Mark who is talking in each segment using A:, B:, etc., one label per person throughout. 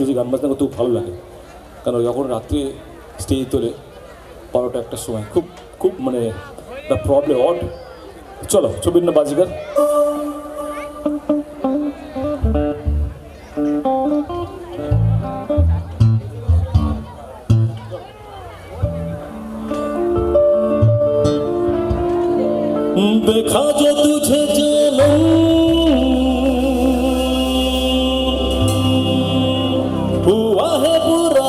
A: বেশি গান বাজনা করতে খুব ভালো লাগে, কারণ যখন রাত্রে স্টেজ তোলে 12টা-1টার সময় খুব খুব মানে দ্য প্রবলেম অড। চলো ছবির না বাজিকার।
B: देखा जो तुझे जानम हुआ है बुरा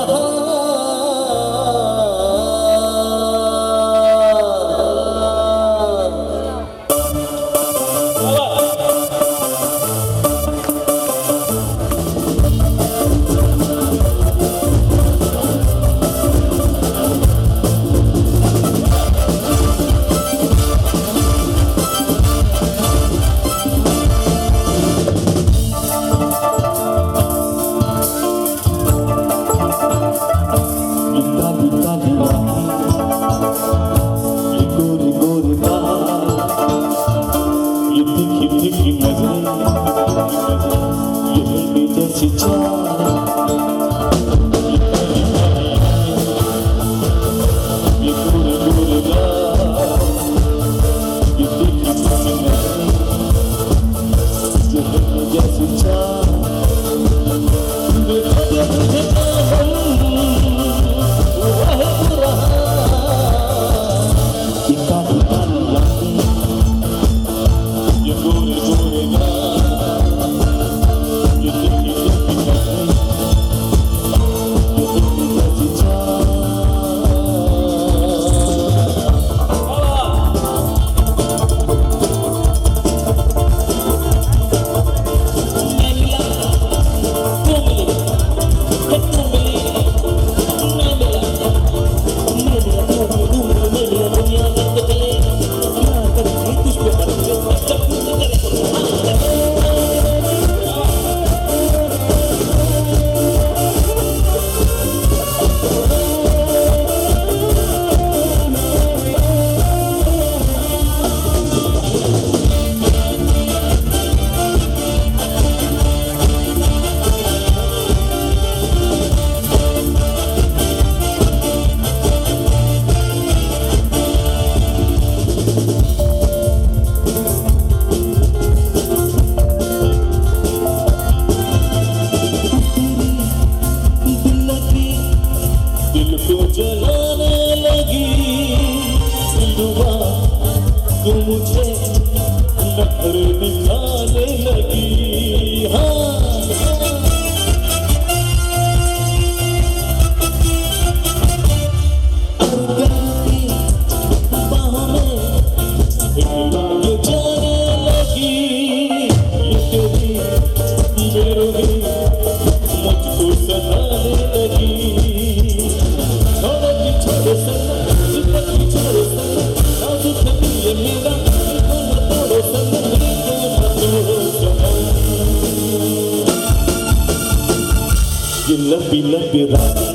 B: लंबी लंबी रातें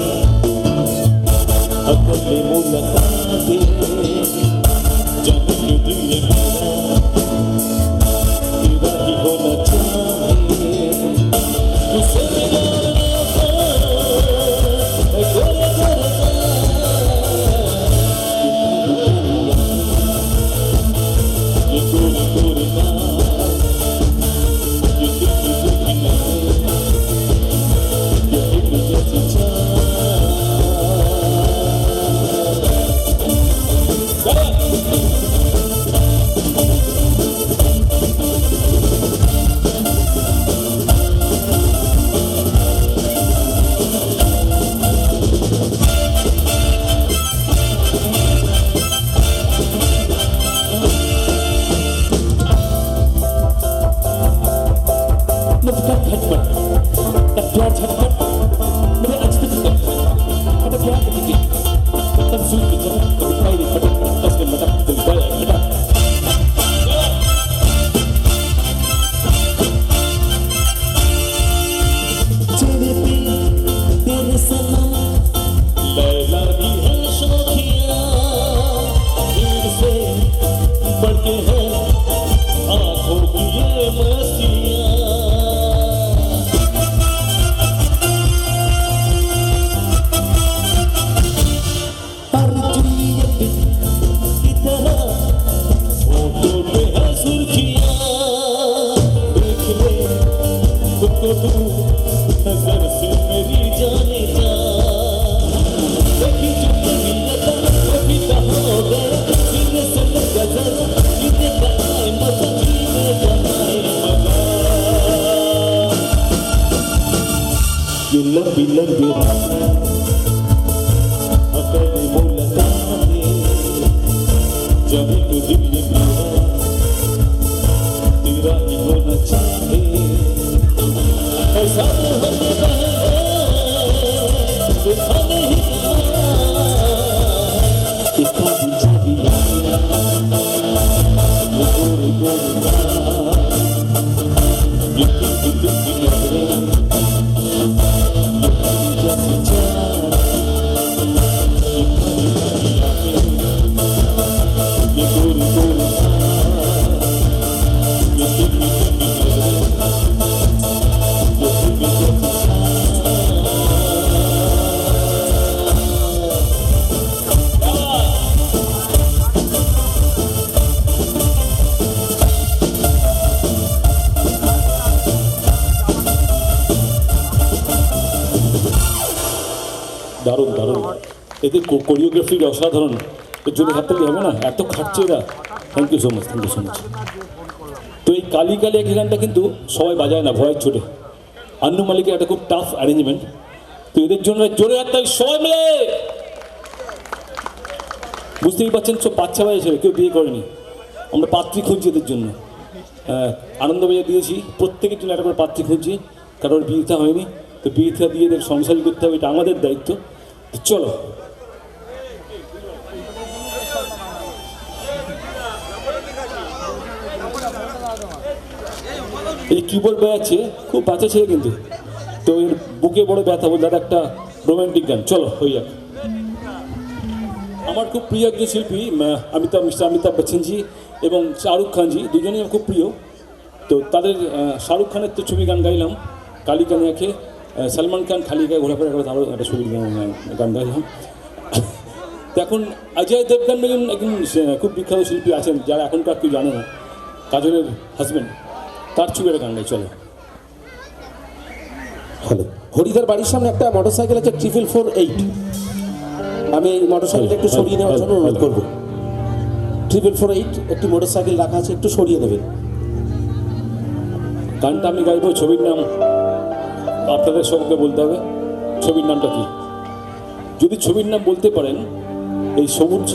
B: अकल मुलाकातें जब के दिल मेरा तेरा ही होना चाहिए तुझसे मेरा ये लंबी लंबी रातें अकेले मुलाकातें जब एक दिल ये मेरा तेरा ही होना चाहे ऐसा होना सुखा नहीं इसका भी चाहिए ये गोरे गोरे ये दिल की नजरें
A: দারুণ দারুণ এদের কোরিওগ্রাফির অসাধারণ এর জন্য হাততালি হবে না এত খাটছে এরা thank you so much thank you so much তো এই কালি কালি এক গানটা কিন্তু সবাই বাজায় না ভয়ের ছোটে আন্নু মালিকের একটা খুব টাফ অ্যারেঞ্জমেন্ট তো এদের জন্য জোরে হাততালি সবাই মিলে বুঝতেই পারছেন সব বাচ্চা বাজা ছেলে কেউ বিয়ে করেনি আমরা পাত্রী খুঁজছি এদের জন্য আনন্দবাজার দিয়েছি প্রত্যেকের জন্য একটা করে পাত্রী খুঁজছি কারোর বিয়েটা হয়নি তো বিয়েটা দিয়ে এদের সংসারী করতে হবে এটা আমাদের দায়িত্ব তো চলো এই কিবোর্ড বাজাচ্ছে খুব বাচ্চা ছেলে কিন্তু তো এর বুকে বড় ব্যথা বল দাদা একটা রোমান্টিক গান চলো হয়ে যাক আমার খুব প্রিয় একজন শিল্পী মিস্টার অমিতাভ বচ্চনজি এবং শাহরুখ খানজি দুজনেই আমার খুব প্রিয় তো তাদের শাহরুখ খানের তো ছবি গান গাইলাম কালী কানিয়াকে সলমান খান খালি গায়ে ঘোরাফেরা করে তারও একটা ছবির গান গাইলাম তো এখন অজয় দেবগান একজন খুব বিখ্যাত শিল্পী আছেন যারা এখনকার কেউ জানে না কাজলের হাজব্যান্ড তার ছবি একটা গান গাই চলো
C: হ্যালো হরিদার বাড়ির সামনে একটা মোটরসাইকেল আছে 448 আমি এই মোটরসাইকেলটা একটু সরিয়ে নেওয়ার জন্য অনুরোধ করবো 448 একটি মোটরসাইকেল রাখা আছে একটু সরিয়ে নেবেন
A: গানটা আমি গাইবো ছবির নাম আপনাদের সবকে বলতে হবে ছবির নামটা কি যদি ছবির নাম বলতে পারেন এই সবুজ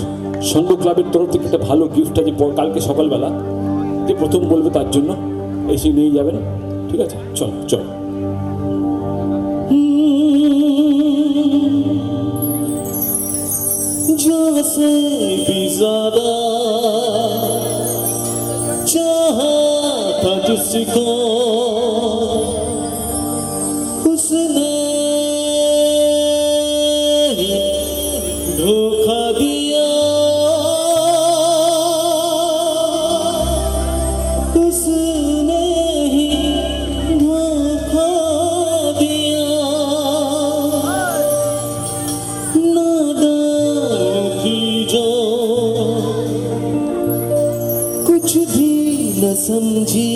A: সংঘ ক্লাবের তরফ থেকে একটা ভালো গিফট আছে কালকে সকালবেলা যে প্রথম বলবে তার জন্য এসে নিয়ে যাবেন ঠিক আছে চলো চলো
B: जैसे भी ज़्यादा चाहा था जिसको उसने ही धोखा दिया उसने ही धोखा दिया नादान थी जो कुछ भी न समझी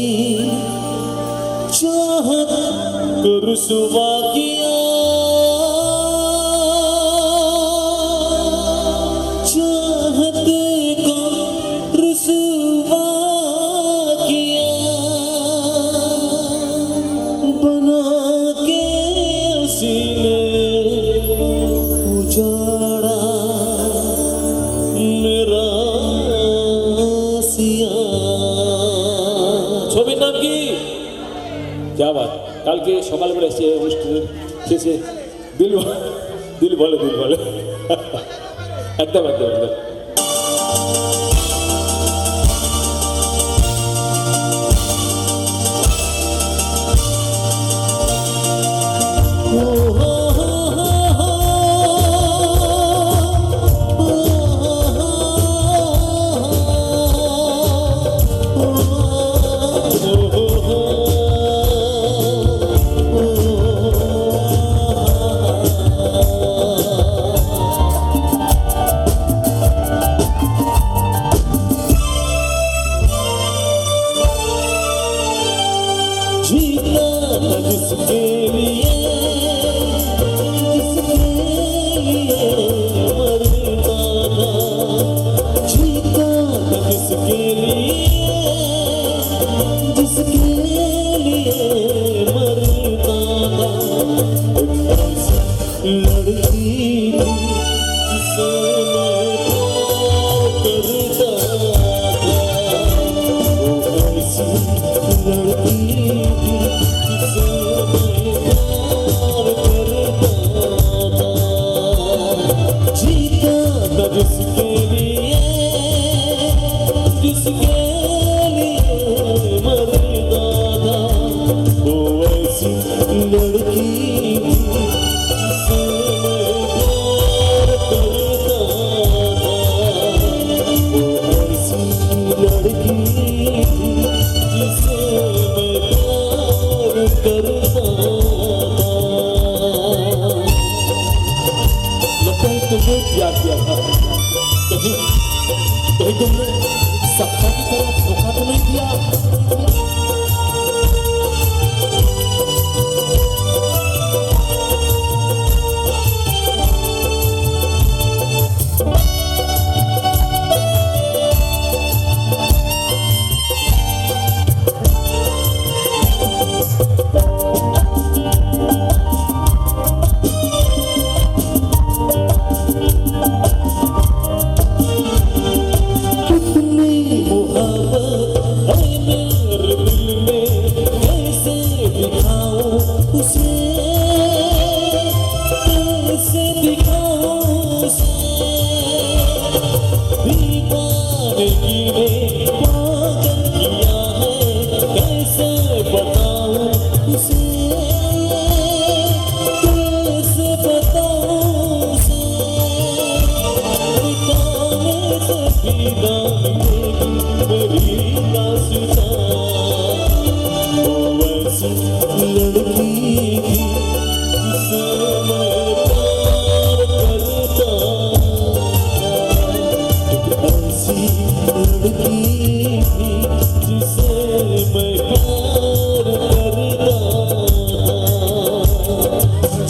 B: चाहत को रुसवा किया चाहत को रुसवा किया बना के सीने उजाड़ा मेरा सिया
A: ছবির নাম কি যা বাত কালকে সকালবেলা এসে অনুষ্ঠানের শেষে দিল বলে একদম একদম একদম
B: लड़की थी जिसे मैं प्यार करता था। वो ऐसी लड़की थी जिसे मैं प्यार करता था। जीता था जिसके लिए मरता था। वो ऐसी लड़की थी जिसे मैं प्यार करता था। वो ऐसी लड़की थी जिसे मैं प्यार करता था।
A: लगता है तुमने प्यार किया था, कहीं कहीं तुमने सपना की तरह धोखा तो नहीं दिया?
B: कितनी मोहब्बत है मेरे दिल में, कैसे दिखाऊं उसे, कैसे दिखाऊं उसे। दीवानगी ने पागल किया है, कैसे बताऊं उसे, कैसे बताऊं उसे। दिखाने से भी मेरी दास्तां। वो ऐसी लड़की थी जिसे मैं प्यार करता था। एक ऐसी लड़की थी जिसे मैं प्यार करता था।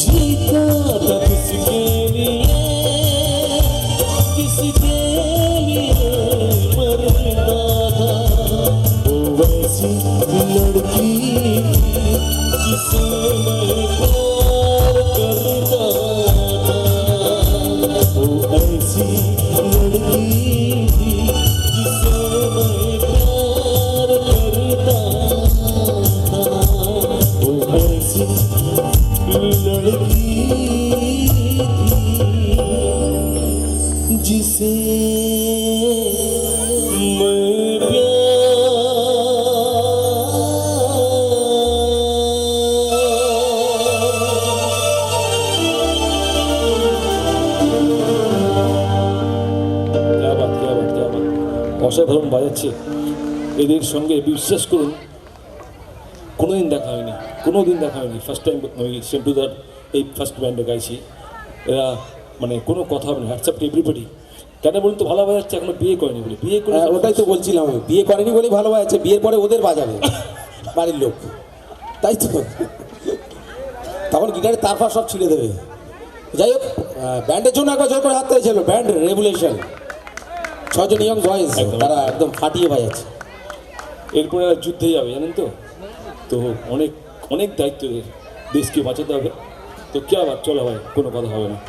B: जीता था किसके लिए, किसके लिए मरता था। वो वैसी लड़की जिसे मैं प्यार करता था। वो ऐसी लड़की जिसे मैं प्यार करता था। वो ऐसी लड़की जिसे मैं
A: क्या बात, क्या बात, क्या बात! অসাধারণ বাজাচ্ছে। এদের সঙ্গে বিশ্বাস করুন কোনোদিন দেখা হয়নি, কোনোদিন দেখা হয়নি। ফার্স্ট টাইম আমি সেন্টুদার এই ফার্স্ট ব্যান্ডে গাইছি। এরা মানে কোনো কথা হবে না, হোয়াটসঅ্যাপ এভরিবডি। কেন বলুন তো ভালো বাজাচ্ছে, এখনো বিয়ে করেনি বলে। বিয়ে করে
C: ওটাই তো বলছিলাম আমি, বিয়ে করেনি বলেই ভালো আছে, বিয়ের পরে ওদের বাজাবে বাড়ির লোক, তাই তো। তখন গিটারে তার ফার সব ছিঁড়ে দেবে। যাই হোক, ব্যান্ডের জন্য একবার জোর করে হাত ছিল। ব্যান্ড রেভুলেশন, 6 জন ইয়ং বয়েজ, তারা একদম ফাটিয়ে বাজাচ্ছে।
A: এরপরে আর যুদ্ধে যাবে জানেন তো। তো অনেক অনেক দায়িত্ব এদের, দেশকে বাঁচাতে হবে। তো কে আবার চলো ভাই, কোনো কথা হবে না।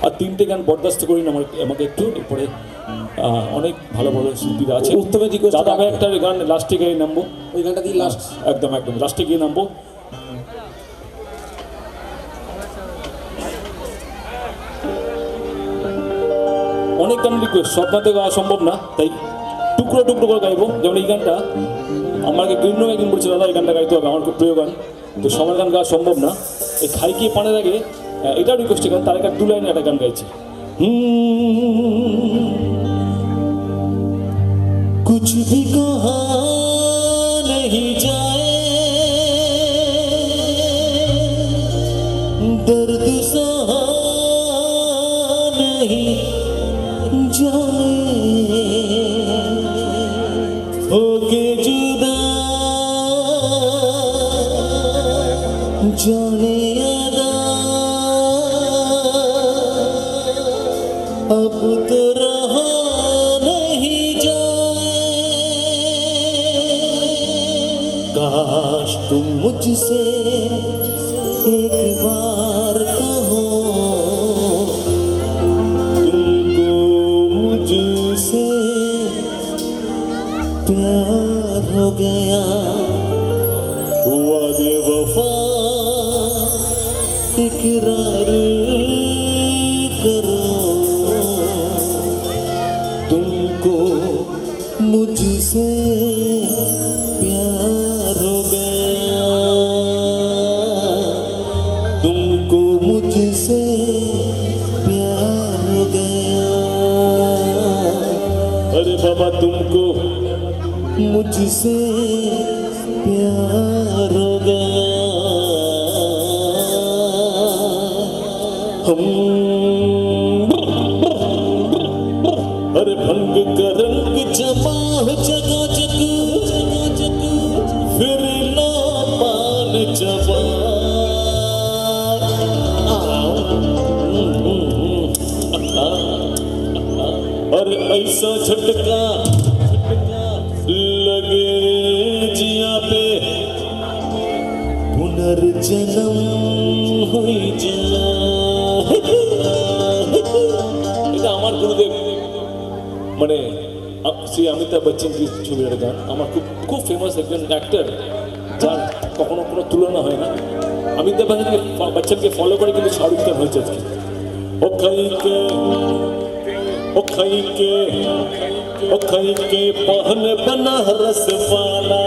A: আর 3টে গান বরদাস্ত করি না আমাকে একটু। এরপরে অনেক ভালো ভালো শিল্পীরা আছে।
C: উত্তমের request
A: দাদা ভাই একটা গান লাস্টে গিয়ে নামবো,
C: ওই গানটা দিয়ে লাস্ট।
A: একদম একদম লাস্টে গিয়ে নামবো। অনেক গান রিকোয়েস্ট, সব গানতে গাওয়া সম্ভব না, তাই টুকরো টুকরো করে গাইবো। যেমন এই গানটা আমাকে গৃহ্ণ একদিন বলছে, দাদা এই গানটা গাইতে হবে, আমার খুব প্রিয় গান। তো সবার গান গাওয়া সম্ভব না। এই খাইকিয়ে পানের আগে এটাও রিকোয়েস্টের গান, তার একটা 2 লাইনে একটা গান গাইছি।
B: कुछ भी कहा नहीं जाए, दर्द सहा नहीं जाने होके जुदा जाने अदा अब तो रहा नहीं जाए काश तुम मुझसे एक बार कहो तुमको मुझसे प्यार हो गया वादे वफा इकरार करो तुमको मुझसे प्यार हो गया तुमको मुझसे प्यार हो गया
A: अरे बाबा तुमको
B: मुझसे प्यार हो गया हम
A: अरे भंग का रंग
B: जमा हो चकाचक
A: फिर ना
B: पान जमा
A: अरे ऐसा झटका लगे जिया पे
B: पुनर्जन्म हुई जा
A: এটা আমার গুরুদেব মানে শ্রী অমিতাভ বচ্চনজির ছবির গান আমার খুব খুব ফেমাস একজন অ্যাক্টর যার কখনো কোনো তুলনা হয় না অমিতাভ বচ্চনকে ফলো করে কিন্তু শাহরুখ খান হয়েছে আজকে ओ खई के पहन बनारस वाला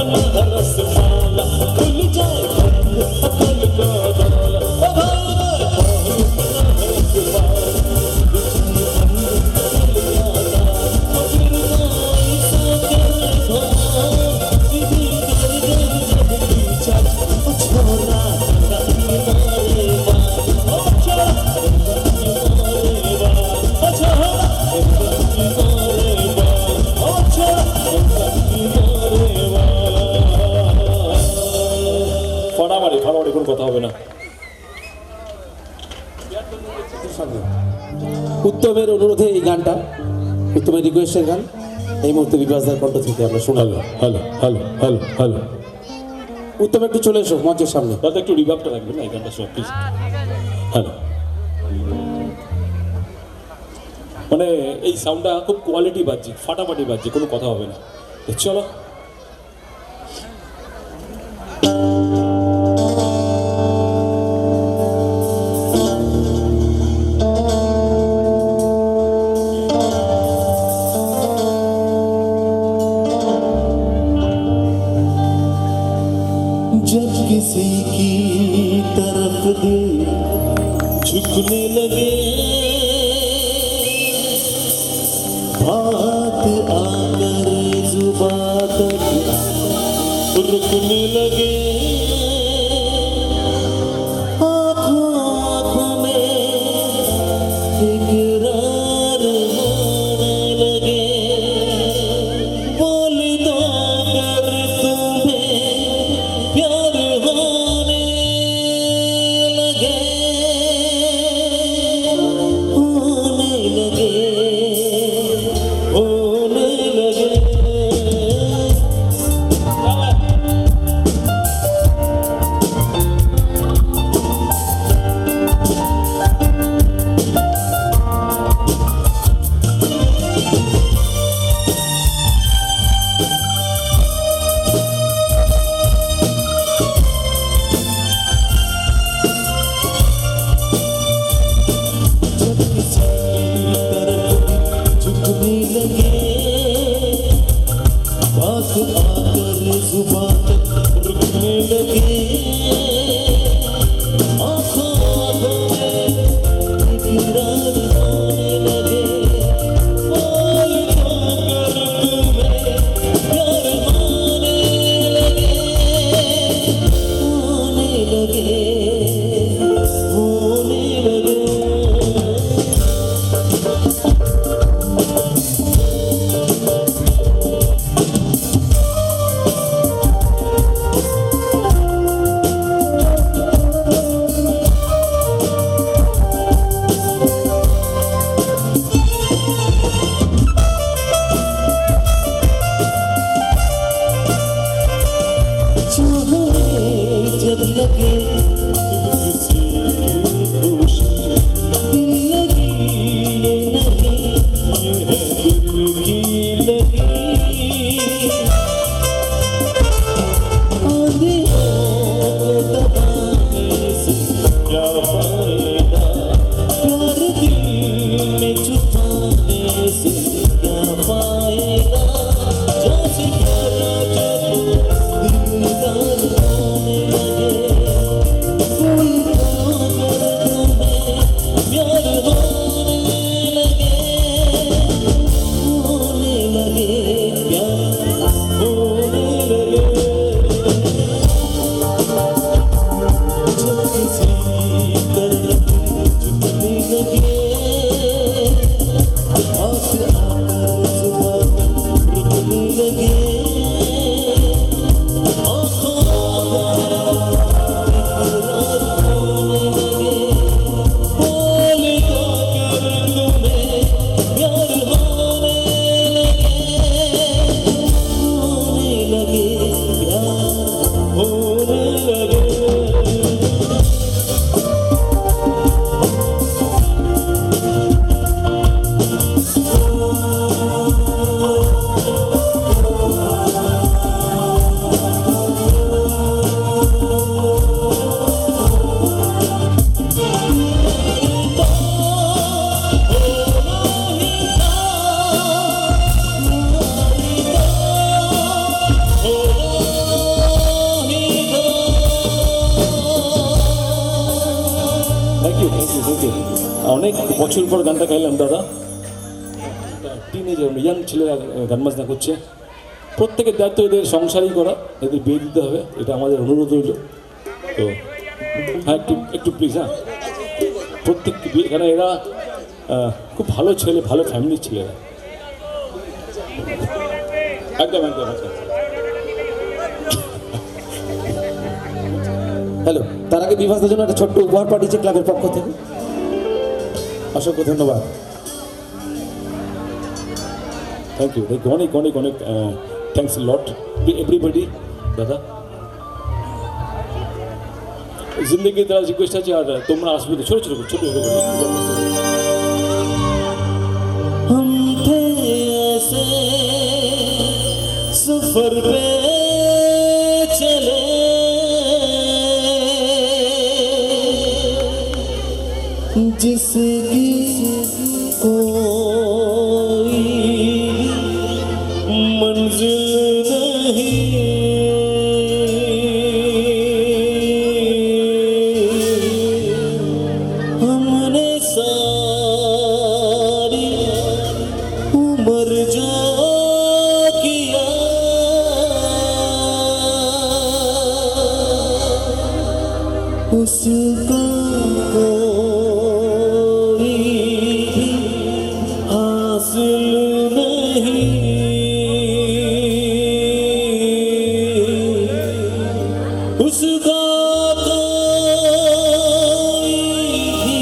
B: अपना रसमाला खुल जाए बंद अकल का ताला ओ भाई
A: ফাড়ামারি কোনো কথা হবে না।
C: উত্তমের অনুরোধে এই গানটা, উত্তমের রিকোয়েস্টের গান এই মুহূর্তে বিকাশদার কণ্ঠ থেকে আমরা শোনাবো।
A: হ্যালো হ্যালো হ্যালো হ্যালো,
C: উত্তম একটু চলে এসো মঞ্চের সামনে।
A: দাদা একটু রিভাবটা রাখবেন না এই গানটা সব প্লিজ। হ্যালো, মানে এই সাউন্ডটা খুব কোয়ালিটি বাজছে, ফাটাফাটি বাজছে, কোনো কথা হবে না। তো চলো
B: जब किसी की तरफ दिल झुकने लगे बात आकर जुबां तक रुकने लगे आँखों आँखों में इकरार होने लगे बोल दो कर तुम्हें प्यार होने लगे होने लगे होने लगे। जब किसी की तरफ झुकने लगे बात आकर जुबां तक रुकने लगे आँखों आँखों में इकरार होने लगे बोल दो कर तुम्हें प्यार होने लगे होने लगे होने लगे। जब लगे किसी की खुशी दिल लगी ये नहीं ये है दिल की लगी आंधियों को दबाने से क्या फायदा प्यार दिल में छुपाने से क्या फायदा जैसे प्यारा जब दिलदार होने लगे
A: অনেক বছর পর গানটা গাইলাম দাদা, টিনেজার ইয়াং ছেলেরা গান বাজনা করছে, প্রত্যেকের দায়িত্ব এদের সংসারই করা, এদের বিয়ে দিতে হবে, এটা আমাদের অনুরোধ রইল। তো হ্যাঁ একটু প্লিজ, হ্যাঁ প্রত্যেককে বিয়ে, কারণ এরা খুব ভালো ছেলে, ভালো ফ্যামিলির ছেলেরা, একদম একদম একদম।
C: হ্যালো, তার আগে বিভাসের জন্য একটা ছোট্ট উপহার পাঠিয়েছে ক্লাবের পক্ষ থেকে, অসংখ্য ধন্যবাদ।
A: থ্যাংক ইউ, অনেক অনেক অনেক থ্যাংকস লট এভরিবডি দাদা। জিন্দগি তারা রিকোয়েস্ট আছে, আর তোমরা আসবে তো ছোটো ছোটো ছোটো ছোটো করে।
B: हम थे ऐसे सफर पे चले, जिसकी कोई मंजिल नहीं, हमने सारी उम्र जो किया, उसका कोई भी हासिल नहीं, उसका कोई भी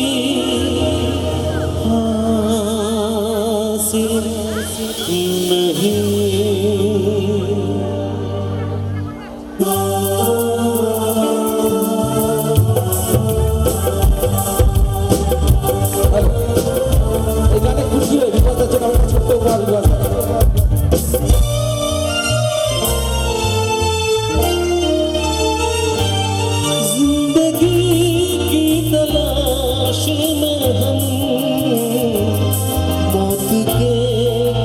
B: हासिल नहीं।
C: এই গানে খুশি হয়ে বিভাসের জন্য একটা ছোট্ট উপহার বিভাস।
B: जिंदगी की तलाश में हम मौत के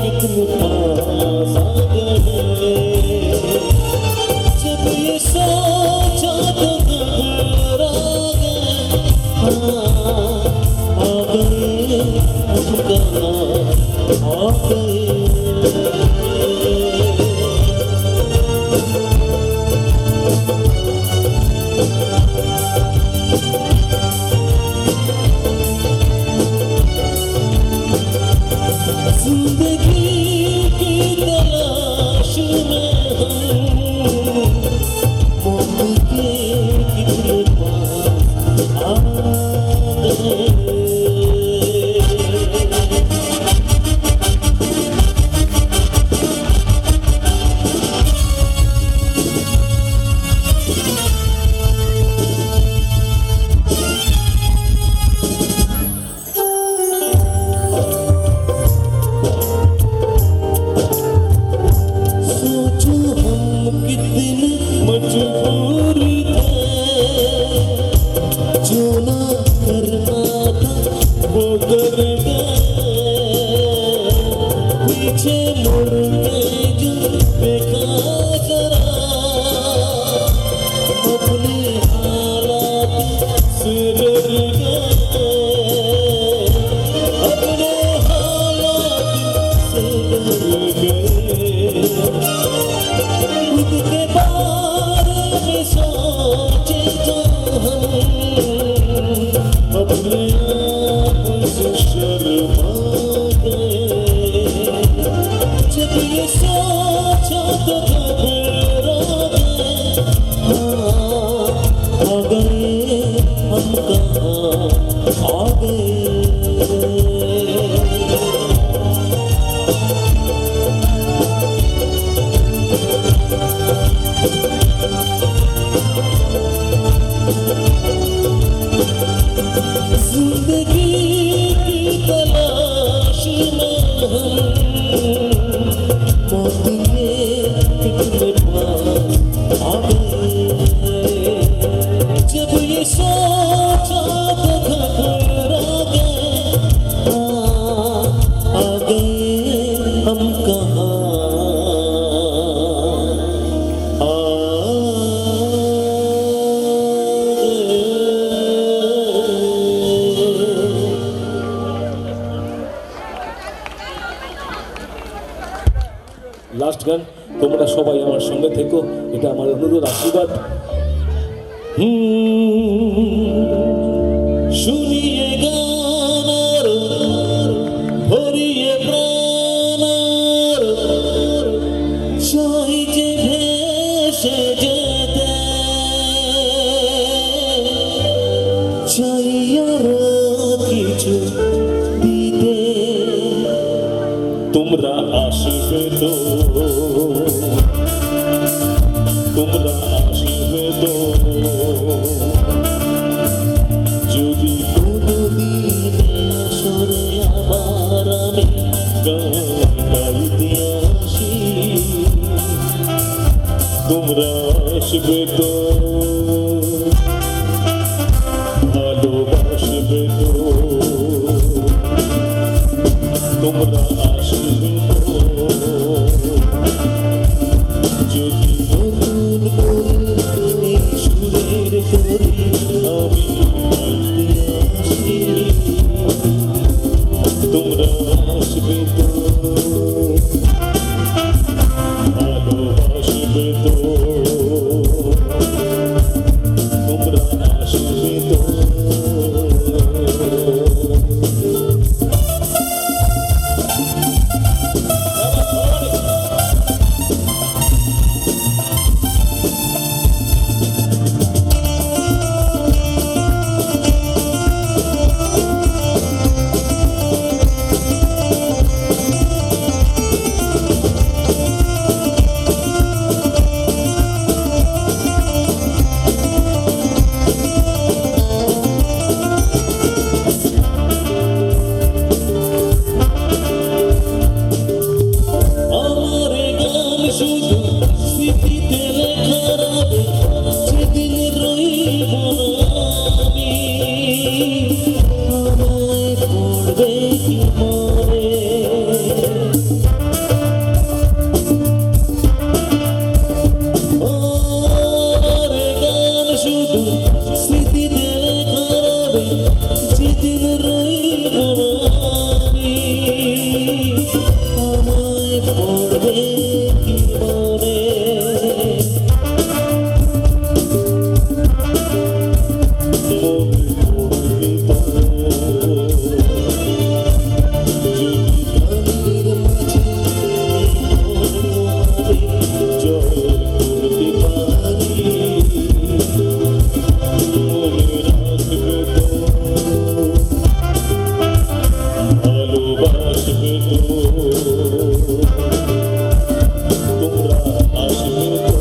B: कितने पास आ गए, जब ये सोचा तो घबरा गए, आ गए हम कहाँ आ गए। जिंदगी की तलाश में हम मौत के कितने पास आ गए। सोचो हम कितने मजबूर थे, जो ना करना था वो कर गए, पीछे मुड़ने जो देखा जरा, अपने हालात से डर गए, अपने हालात से डर गए, खुद के बारे में सोचे तो हम अपने आप से
A: তোমরা সবাই আমার সঙ্গে থেকো, এটা আমার অনুরোধ, আশীর্বাদ।
B: শুনিয়ে গান ভরিয়ে প্রাণ চাই যে ভেসে যেতে, চাই আরো কিছু দিতে। তোমরা আসবে তো, তোমরা আসবে তো, যদি কোনোদিন আসরে আবার আমি গান গাইতে আসি, তোমরা আসবে তো, ভালোবাসবে তো, তোমরা আসবে তো, যদি নতুন করে সুরের করি আমি গাইতে আসি, তোমরা আসবে তো, ভালোবাসবে তো, তোমরা আসবে তো। আমার গান শুধু স্মৃতিতে লেখা রবে, যেদিন রইব না আমি, আমায় পড়বে কি মনে। আমার গান শুধু স্মৃতিতে লেখা রবে, যেদিন রইব না আমি, আমায় পড়বে কি মনে। মনে পড়বে তো, যদি গানের মাঝে তোমারে জয় করতে পারি, মনে রাখবে তো, ভালোবাসবে তো, তোমরা আসবে তো,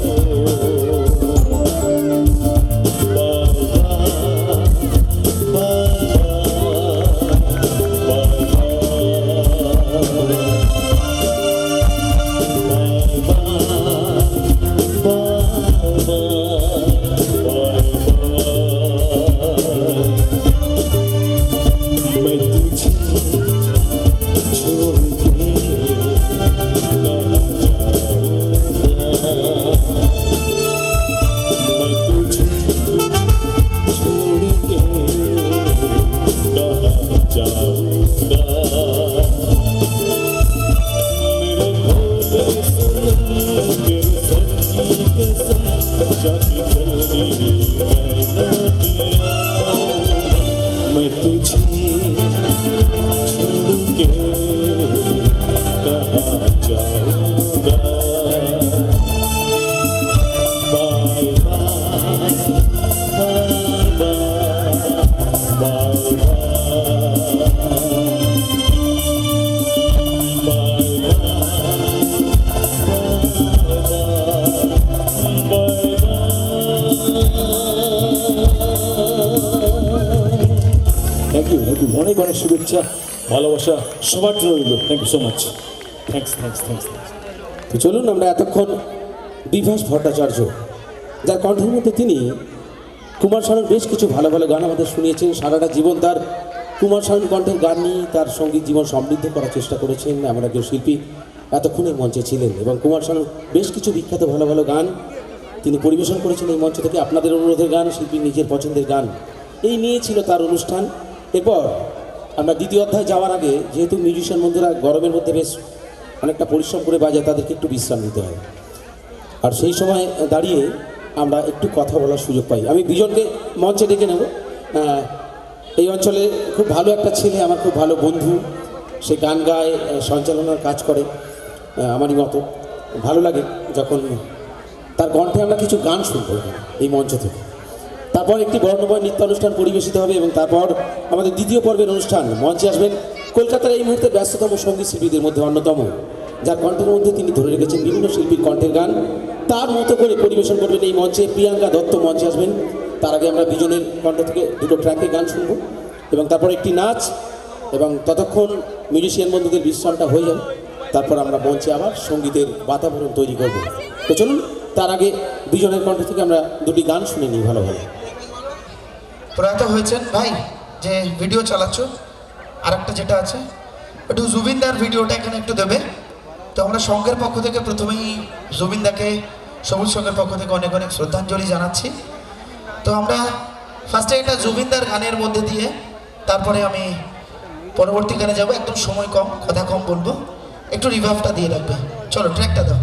B: मैं तुझे छोड़ के कहाँ जाऊँगा, मैं तुझे छोड़ के कहाँ जाऊँगा। मेरे भोले सनम तेरे सच्ची कसम, जाके जल्दी कहना दिया, मैं तुझे छोड़ के कहाँ जाऊँगा। Bye bye bye
A: thank you, অনেক অনেক শুভেচ্ছা, ভালোবাসা সবার জন্য রইল। Thank you so much. Thanks thanks thanks thanks.
C: তো চলুন আমরা এতক্ষণ বিভাস ভট্টাচার্য, যার কণ্ঠের মধ্যে তিনি কুমার শানুর বেশ কিছু ভালো ভালো গান আমাদের শুনিয়েছেন। সারাটা জীবন তার কুমার শানুর কণ্ঠের গান নিয়ে তার সঙ্গীত জীবন সমৃদ্ধ করার চেষ্টা করেছেন এমন একজন শিল্পী এতক্ষণ এই মঞ্চে ছিলেন, এবং কুমার শানুর বেশ কিছু বিখ্যাত ভালো ভালো গান তিনি পরিবেশন করেছেন এই মঞ্চ থেকে। আপনাদের অনুরোধের গান, শিল্পীর নিজের পছন্দের গান, এই নিয়ে ছিল তার অনুষ্ঠান। এরপর আমরা দ্বিতীয় অধ্যায় যাওয়ার আগে, যেহেতু মিউজিশিয়ান বন্ধুরা গরমের মধ্যে বেশ অনেকটা পরিশ্রম করে বাজায়, তাদেরকে একটু বিশ্রাম নিতে হয়। আর সেই সময় দাঁড়িয়ে আমরা একটু কথা বলার সুযোগ পাই। আমি বিজনকে মঞ্চে ডেকে নেব। এই অঞ্চলে খুব ভালো একটা ছেলে, আমার খুব ভালো বন্ধু, সে গান গায়, সঞ্চালনার কাজ করে আমারই মতো। ভালো লাগে যখন তার কণ্ঠে আমরা কিছু গান শুনবো এই মঞ্চ থেকে। তারপর একটি বর্ণময় নৃত্য অনুষ্ঠান পরিবেশিত হবে এবং তারপর আমাদের দ্বিতীয় পর্বের অনুষ্ঠান। মঞ্চে আসবেন কলকাতার এই মুহূর্তে ব্যস্ততম সঙ্গীত শিল্পীদের মধ্যে অন্যতম, যার কণ্ঠের মধ্যে তিনি ধরে রেখেছেন বিভিন্ন শিল্পীর কণ্ঠের গান। তার মতো করে পরিবেশন করবেন এই মঞ্চে প্রিয়াঙ্কা দত্ত মঞ্চে আসবেন। তার আগে আমরা বিজনের কণ্ঠ থেকে দুটো ট্র্যাকে গান শুনবো এবং তারপর একটি নাচ, এবং ততক্ষণ মিউজিশিয়ান বন্ধুদের বিশ্রামটা হয়ে যাবে। তারপর আমরা মঞ্চে আবার সঙ্গীতের বাতাবরণ তৈরি করব। তো চলুন, তার আগে বিজনের কণ্ঠ থেকে আমরা দুটি গান শুনে নিই ভালো ভালো।
D: প্রয়াত হয়েছেন ভাই, যে ভিডিও চালাচ্ছ, আরেকটা যেটা আছে একটু জুবিনদার ভিডিওটা এখানে একটু দেবে। তো আমরা সংঘের পক্ষ থেকে প্রথমেই জুবিনদাকে, সবুজ সংঘের পক্ষ থেকে অনেক অনেক শ্রদ্ধাঞ্জলি জানাচ্ছি। তো আমরা ফার্স্টে এটা জুবিনদার গানের মধ্যে দিয়ে তারপরে আমি পরবর্তী গানে যাবো। একদম সময় কম, কথা কম বলবো, একটু রিভার্ভটা দিয়ে রাখবে। চলো ট্র্যাকটা দাও।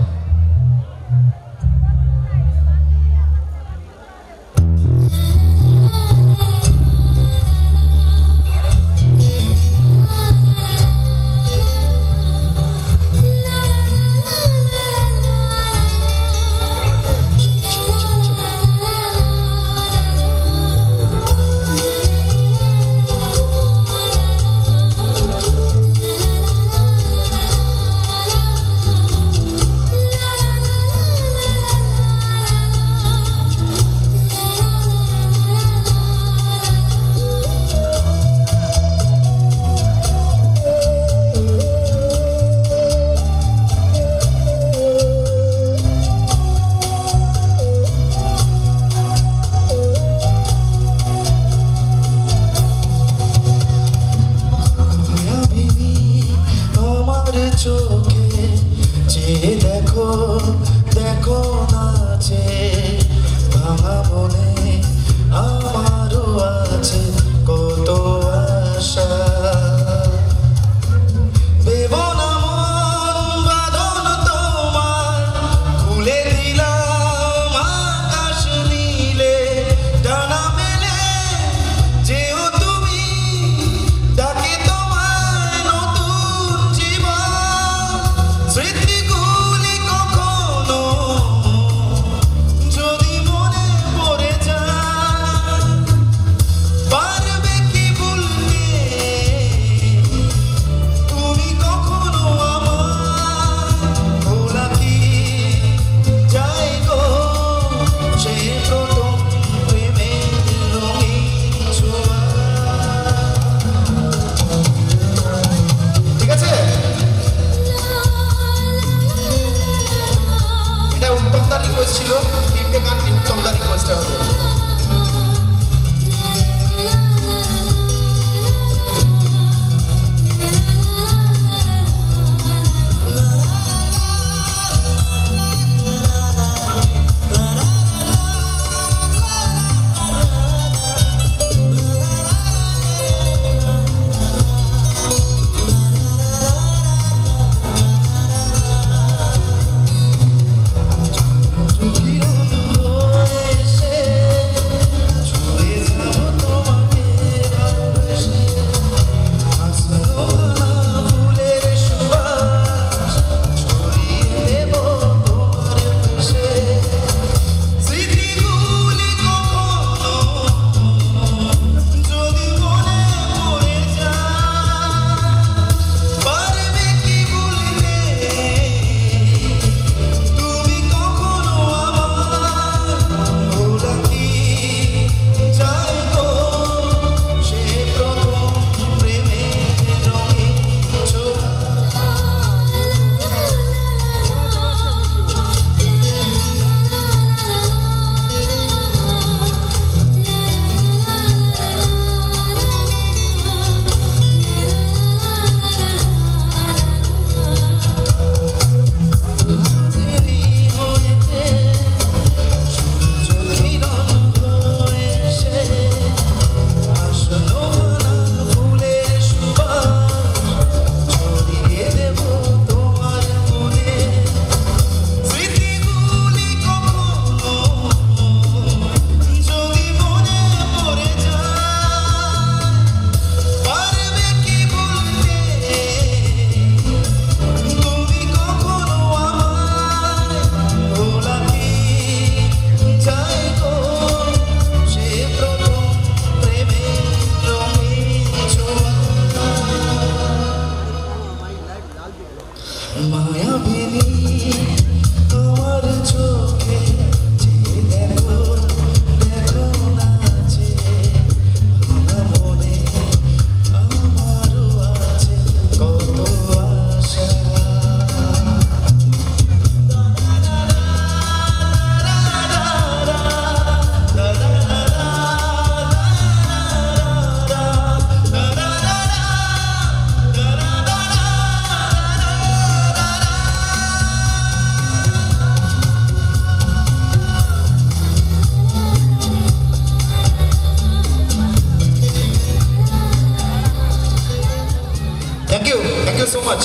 D: মাচ।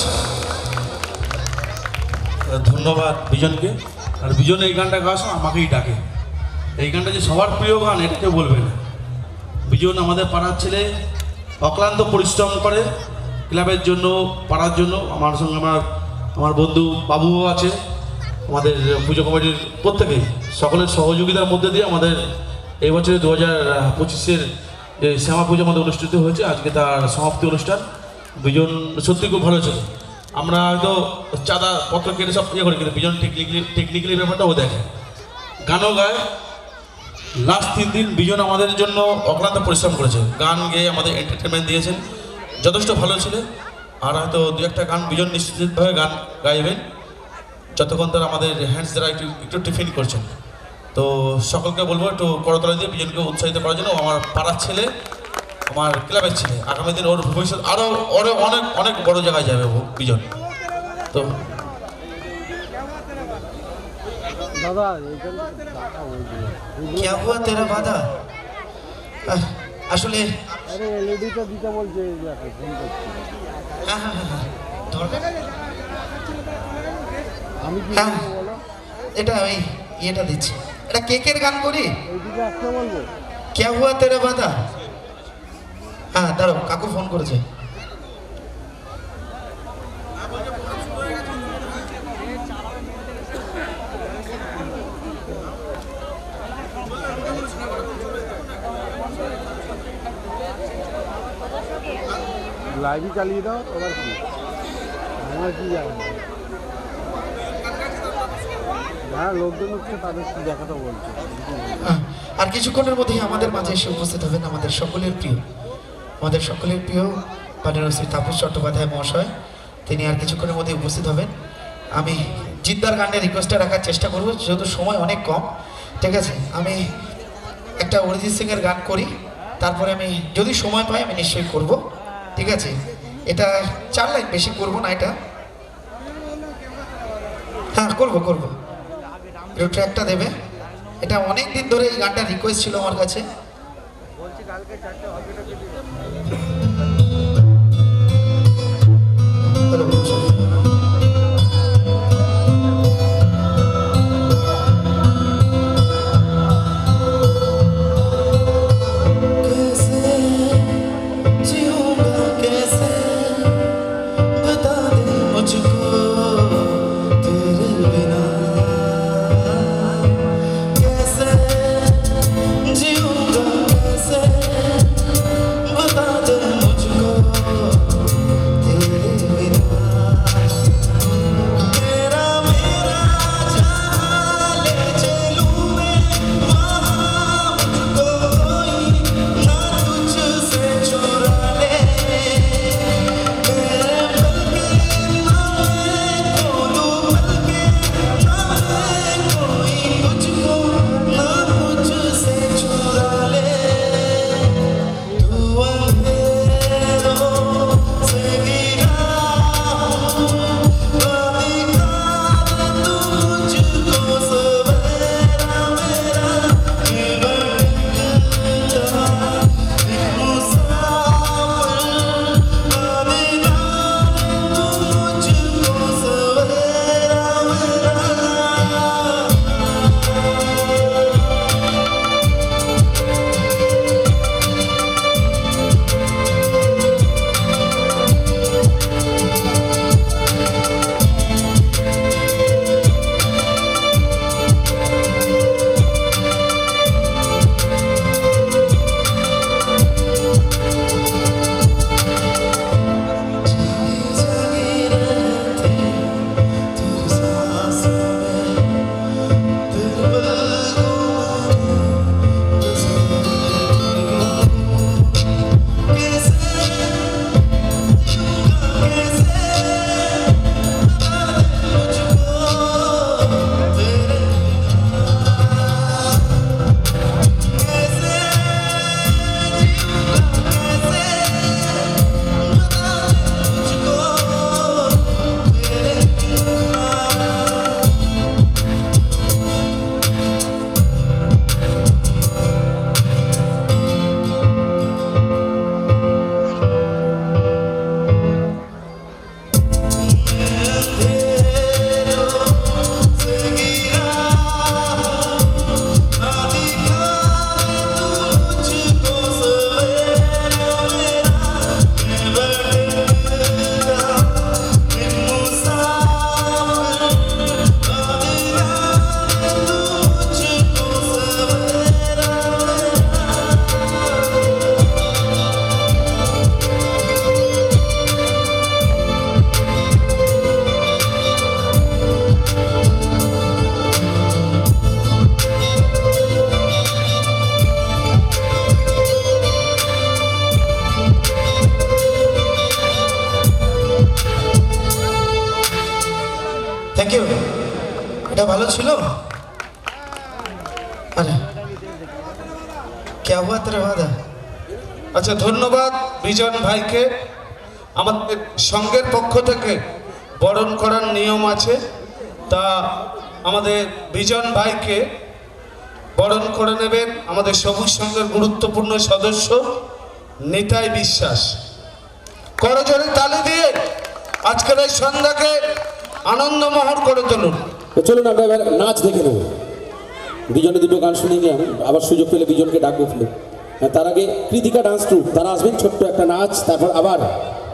E: ধন্যবাদ বিজনকে। আর বিজন এই গানটা গাওয়ার সময় আমাকেই ডাকে। এই গানটা যে সবার প্রিয় গান এটা কেউ বলবে না। বিজন আমাদের পাড়ার ছেলে, অক্লান্ত পরিশ্রম করে ক্লাবের জন্য, পাড়ার জন্য। আমার সঙ্গে আমার বন্ধু বাবুও আছে, আমাদের পুজো কমিটির প্রত্যেকেই সকলের সহযোগিতার মধ্যে দিয়ে আমাদের এই বছরে 2025-এর যে শ্যামা পুজো আমাদের অনুষ্ঠিত হয়েছে, আজকে তার সমাপ্তি অনুষ্ঠান। বিজন সত্যি খুব ভালো ছিল। আমরা হয়তো চাঁদা পত্র কেটে সব ইয়ে করি, কিন্তু বিজন টেকনিক্যালি ব্যাপারটা ও দেখে, গানও গায়। লাস্ট 3 দিন বিজন আমাদের জন্য অক্লান্ত পরিশ্রম করেছে, গান গেয়ে আমাদের এন্টারটেনমেন্ট দিয়েছেন, যথেষ্ট ভালো ছিল। আর হয়তো 2-1টা গান বিজন নিশ্চিতভাবে গান গাইবেন যতক্ষণ তারা আমাদের হ্যান্ডস দ্বারা একটু টিফিন করছেন। তো সকলকে বলবো একটু করতলা দিয়ে বিজনকে উৎসাহিত করার জন্য। আমার পাড়ার ছেলে, আমার ক্লাবের ছেলে, আগামী দিন ওর ভবিষ্যৎ আরও অনেক অনেক বড় জায়গায় যাবে বিজন। তো
D: क्या हुआ तेरा वादा? আসলে হ্যাঁ হ্যাঁ হ্যাঁ হ্যাঁ, এটা ওই ইয়েটা দিচ্ছি, এটা কেকের গান করি। क्या हुआ तेरा वादा? হ্যাঁ দাঁড়াও, কাকু ফোন করেছে।
F: লাইভই চালিয়ে দাও, তোমার কি আমার কি জানি না, লোকজন হচ্ছে তাদের কি দেখাটা বলছে।
D: আর কিছুক্ষণের মধ্যেই আমাদের মাঝে এসে উপস্থিত হবেন আমাদের সকলের প্রিয় পানির শ্রী তাপস চট্টোপাধ্যায় মহাশয়। তিনি আর কিছুক্ষণের মধ্যে উপস্থিত হবেন। আমি জিদ্দার গানের রিকোয়েস্টটা রাখার চেষ্টা করব, যেহেতু সময় অনেক কম। ঠিক আছে, আমি একটা অরিজিৎ সিংয়ের গান করি, তারপরে আমি যদি সময় পাই আমি নিশ্চয়ই করব। ঠিক আছে, এটা 4 লাইন, বেশি করব না এটা। হ্যাঁ করব। একটু ট্র্যাকটা দেবে। এটা অনেক দিন ধরে এই গানটা রিকোয়েস্ট ছিল আমার কাছে। ছিল আরে क्या हुआ तेरा वादा আচ্ছা ধন্যবাদ বিজন ভাইকে আমাদের সংঘের পক্ষ থেকে বরণ করার নিয়ম আছে তা আমাদের বিজন ভাইকে বরণ করে নেবেন আমাদের সবুজ সংঘের গুরুত্বপূর্ণ সদস্য নিতাই বিশ্বাস করজোরে তালি দিয়ে আজকের এই সন্ধ্যাকে আনন্দমহর করে তুলুন।
C: তো চলুন আমরা এবার নাচ দেখে নেবো। বিজনে দুটো গান শুনে নিয়ে আবার সুযোগ পেলে বিজনকে ডাকবো ফেলে। তার আগে কৃতিকা ডান্স ট্রুপ তারা আসবেন, ছোট্ট একটা নাচ, তারপর আবার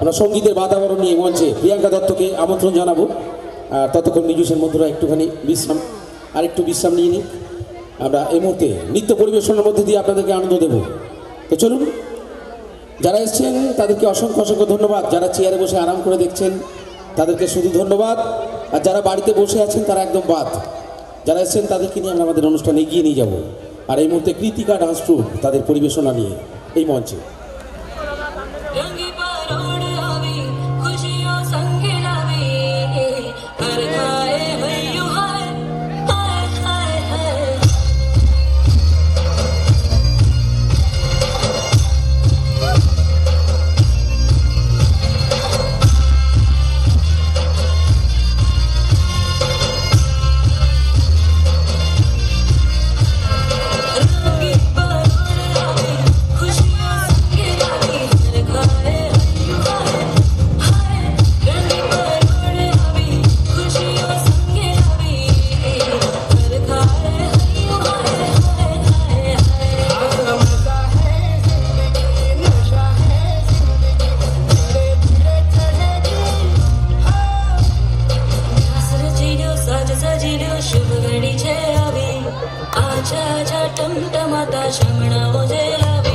C: আমরা সঙ্গীতের বাতাবরণ নিয়ে মঞ্চে প্রিয়াঙ্কা দত্তকে আমন্ত্রণ জানাবো। আর ততক্ষণ মিউজিশিয়ান বন্ধুরা একটুখানি আরেকটু বিশ্রাম নিয়ে নিই। আমরা এই মুহূর্তে নৃত্য পরিবেশনের মধ্যে দিয়ে আপনাদেরকে আনন্দ দেব। তো চলুন, যারা এসছেন তাদেরকে অসংখ্য অসংখ্য ধন্যবাদ। যারা চেয়ারে বসে আরাম করে দেখছেন তাদেরকে শুধু ধন্যবাদ, আর যারা বাড়িতে বসে আছেন তারা একদম বাদ। যারা এসছেন তাদেরকে নিয়ে আমরা আমাদের অনুষ্ঠানে এগিয়ে নিয়ে যাব। আর এই মুহূর্তে কৃতিকা ডান্স ট্রুপ তাদের পরিবেশনা নিয়ে এই মঞ্চে।
G: रंगी परोड़ आवी खुशियों संग लावी हर खाए भैयो हाय हाय हाय हाय रंगी परोड़ आवी खुशियों संग लावी हर खाए भैयो हाय हाय रंगी परोड़ आवी खुशियों संग लावी हर खाए भैयो हाय हाय हाय नशा है जिंदगी धीरे धीरे चढ़ेगी सजलियो साज सजिलियो शुभ घड़ी छे आवी आजा आजा टमटमाता शमणाओ जे लावी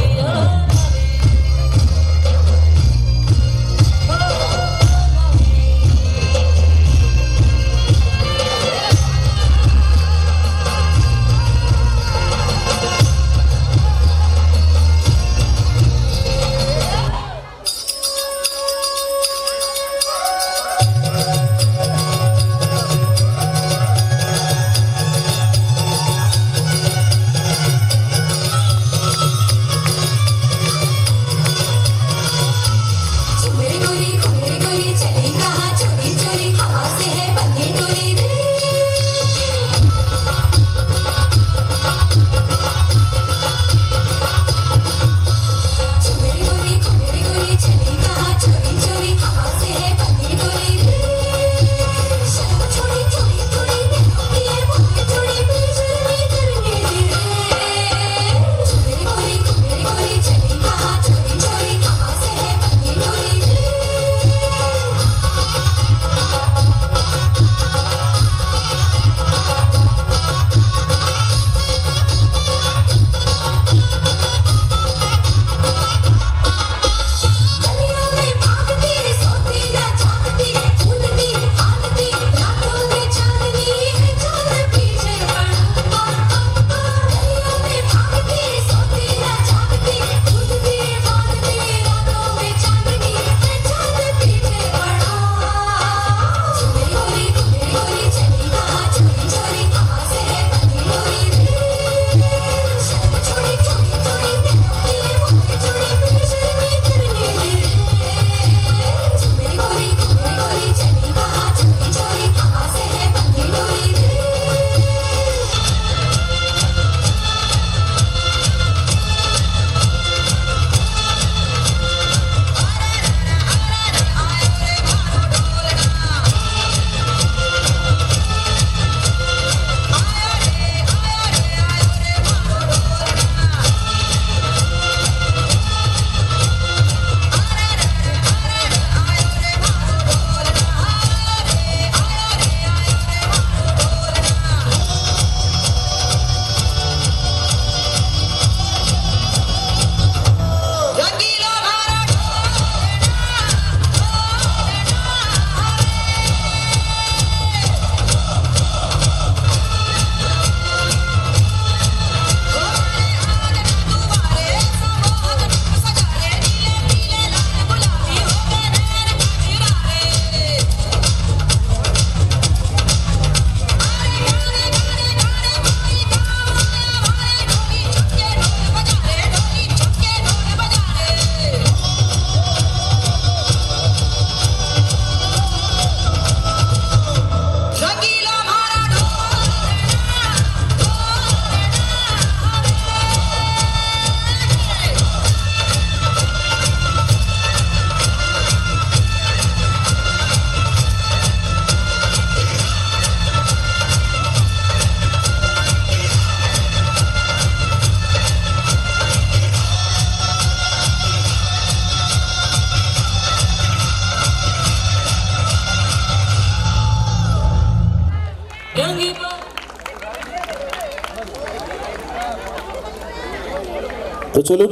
C: তো চলুন